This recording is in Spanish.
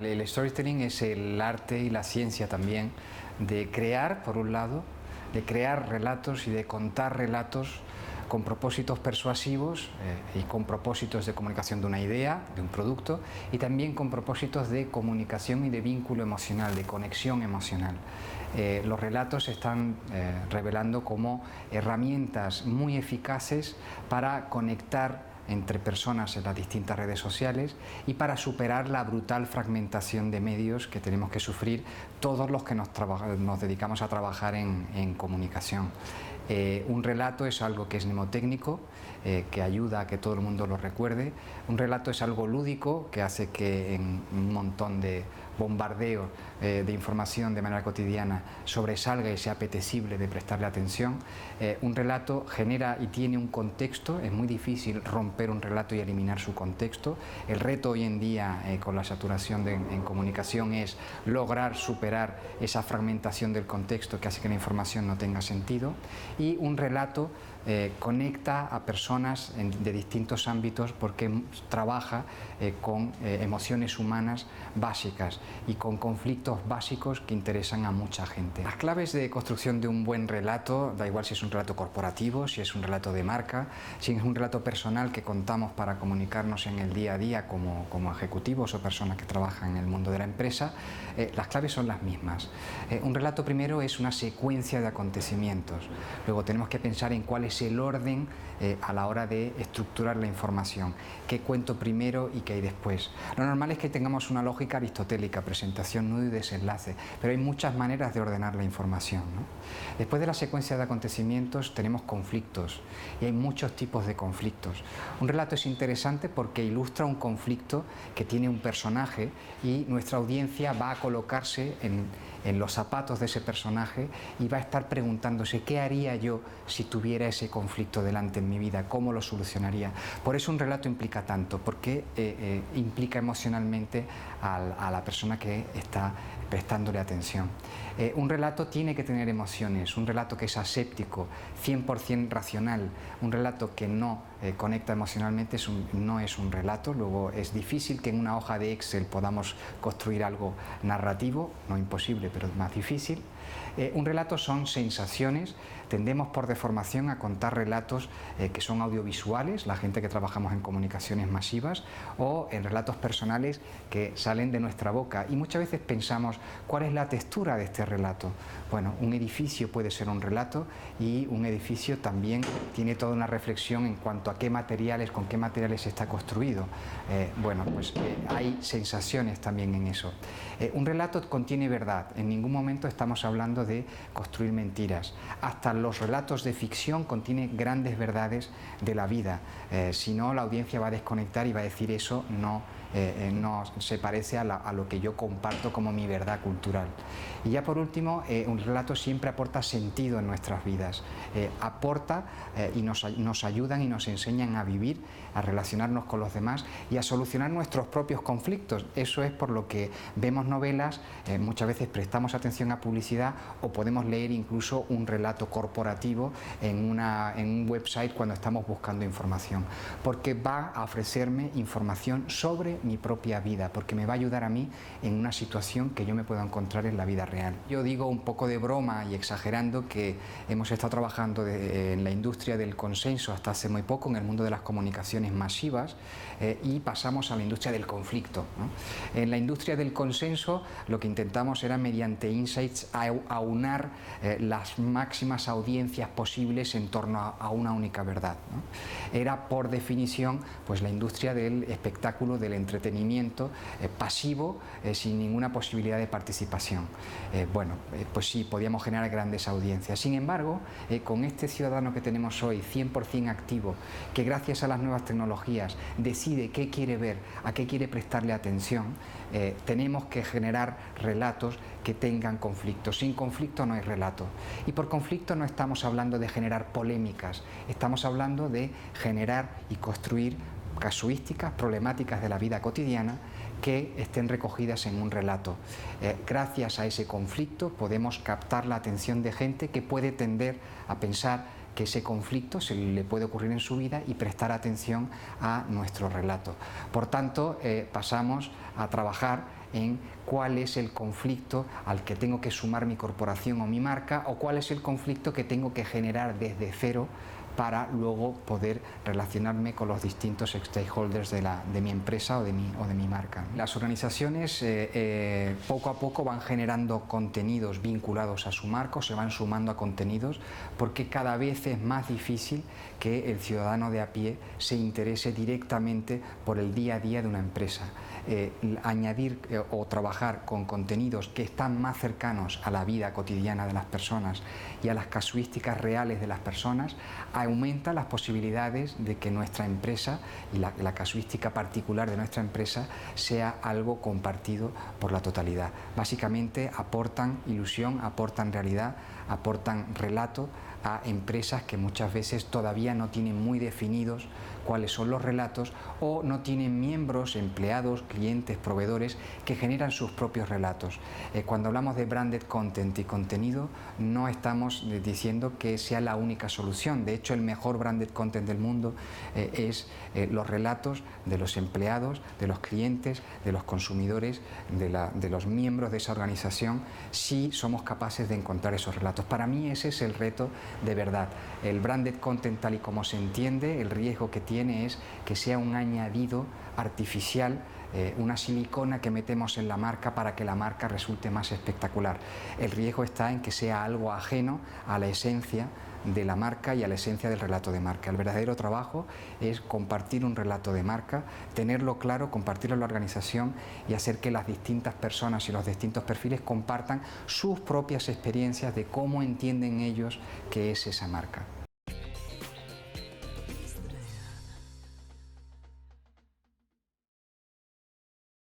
El storytelling es el arte y la ciencia también de crear, por un lado, de crear relatos y de contar relatos con propósitos persuasivos y con propósitos de comunicación de una idea, de un producto, y también con propósitos de comunicación y de vínculo emocional, de conexión emocional. Los relatos se están revelando como herramientas muy eficaces para conectar entre personas en las distintas redes sociales y para superar la brutal fragmentación de medios que tenemos que sufrir todos los que nos dedicamos a trabajar en comunicación. Un relato es algo que es mnemotécnico, que ayuda a que todo el mundo lo recuerde. Un relato es algo lúdico, que hace que en un montón de bombardeo de información de manera cotidiana sobresalga y sea apetecible de prestarle atención. Un relato genera y tiene un contexto. Es muy difícil romper un relato y eliminar su contexto. El reto hoy en día con la saturación en comunicación es lograr superar esa fragmentación del contexto que hace que la información no tenga sentido. Y un relato conecta a personas de distintos ámbitos porque trabaja con emociones humanas básicas y con conflictos básicos que interesan a mucha gente. Las claves de construcción de un buen relato, da igual si es un relato corporativo, si es un relato de marca, si es un relato personal que contamos para comunicarnos en el día a día como ejecutivos o personas que trabajan en el mundo de la empresa, las claves son las mismas. Un relato primero es una secuencia de acontecimientos. Luego tenemos que pensar en cuál es el orden a la hora de estructurar la información, qué cuento primero y qué hay después. Lo normal es que tengamos una lógica aristotélica, presentación, nudo y desenlace, pero hay muchas maneras de ordenar la información, ¿no? Después de la secuencia de acontecimientos tenemos conflictos y hay muchos tipos de conflictos. Un relato es interesante porque ilustra un conflicto que tiene un personaje y nuestra audiencia va a colocarse en los zapatos de ese personaje y va a estar preguntándose qué haría yo si tuviera ese conflicto delante en mi vida, cómo lo solucionaría. Por eso un relato implica tanto, porque implica emocionalmente a la persona que está prestándole atención. Un relato tiene que tener emociones, un relato que es aséptico, 100% racional, un relato que no conecta emocionalmente no es un relato. Luego es difícil que en una hoja de Excel podamos construir algo narrativo, no imposible, pero más difícil. Un relato son sensaciones, tendemos por deformación a contar relatos que son audiovisuales, la gente que trabajamos en comunicaciones masivas, o en relatos personales que salen de nuestra boca, y muchas veces pensamos cuál es la textura de este relato. Bueno, un edificio puede ser un relato y un edificio también tiene toda una reflexión en cuanto a qué materiales, con qué materiales está construido. Hay sensaciones también en eso. Un relato contiene verdad, en ningún momento estamos hablando de construir mentiras. Hasta los relatos de ficción contienen grandes verdades de la vida, si no la audiencia va a desconectar y va a decir eso no se parece a lo que yo comparto como mi verdad cultural. Y ya por último, un relato siempre aporta sentido en nuestras vidas, y nos ayudan y nos enseñan a vivir, a relacionarnos con los demás y a solucionar nuestros propios conflictos. Eso es por lo que vemos novelas, muchas veces prestamos atención a publicidad o podemos leer incluso un relato corporativo en un website cuando estamos buscando información, porque va a ofrecerme información sobre mi propia vida, porque me va a ayudar a mí en una situación que yo me puedo encontrar en la vida real. Yo digo un poco de broma y exagerando que hemos estado trabajando en la industria del consenso hasta hace muy poco, en el mundo de las comunicaciones masivas, y pasamos a la industria del conflicto, ¿no? En la industria del consenso lo que intentamos era mediante insights aunar las máximas audiencias posibles en torno a una única verdad, ¿no? Era por definición pues la industria del espectáculo, del entretenimiento pasivo, sin ninguna posibilidad de participación. Pues sí, podíamos generar grandes audiencias. Sin embargo, con este ciudadano que tenemos hoy, 100% activo, que gracias a las nuevas tecnologías decide qué quiere ver, a qué quiere prestarle atención, tenemos que generar relatos que tengan conflicto. Sin conflicto no hay relato. Y por conflicto no estamos hablando de generar polémicas, estamos hablando de generar y construir casuísticas, problemáticas de la vida cotidiana que estén recogidas en un relato. Gracias a ese conflicto podemos captar la atención de gente que puede tender a pensar que ese conflicto se le puede ocurrir en su vida y prestar atención a nuestro relato. Por tanto, pasamos a trabajar en cuál es el conflicto al que tengo que sumar mi corporación o mi marca, o cuál es el conflicto que tengo que generar desde cero para luego poder relacionarme con los distintos stakeholders de mi empresa o de mi marca. Las organizaciones poco a poco van generando contenidos vinculados a su marca, se van sumando a contenidos, porque cada vez es más difícil que el ciudadano de a pie se interese directamente por el día a día de una empresa. Añadir o trabajar con contenidos que están más cercanos a la vida cotidiana de las personas y a las casuísticas reales de las personas aumenta las posibilidades de que nuestra empresa y la casuística particular de nuestra empresa sea algo compartido por la totalidad. Básicamente aportan ilusión, aportan realidad, aportan relato a empresas que muchas veces todavía no tienen muy definidos cuáles son los relatos o no tienen miembros, empleados, clientes, proveedores que generan sus propios relatos. Cuando hablamos de branded content y contenido, no estamos diciendo que sea la única solución. De hecho, el mejor branded content del mundo es los relatos de los empleados, de los clientes, de los consumidores, de los miembros de esa organización, si somos capaces de encontrar esos relatos. Para mí ese es el reto de verdad. El branded content, tal y como se entiende, el riesgo que tiene es que sea un añadido artificial, una silicona que metemos en la marca para que la marca resulte más espectacular. El riesgo está en que sea algo ajeno a la esencia de la marca y a la esencia del relato de marca. El verdadero trabajo es compartir un relato de marca, tenerlo claro, compartirlo en la organización y hacer que las distintas personas y los distintos perfiles compartan sus propias experiencias de cómo entienden ellos qué es esa marca.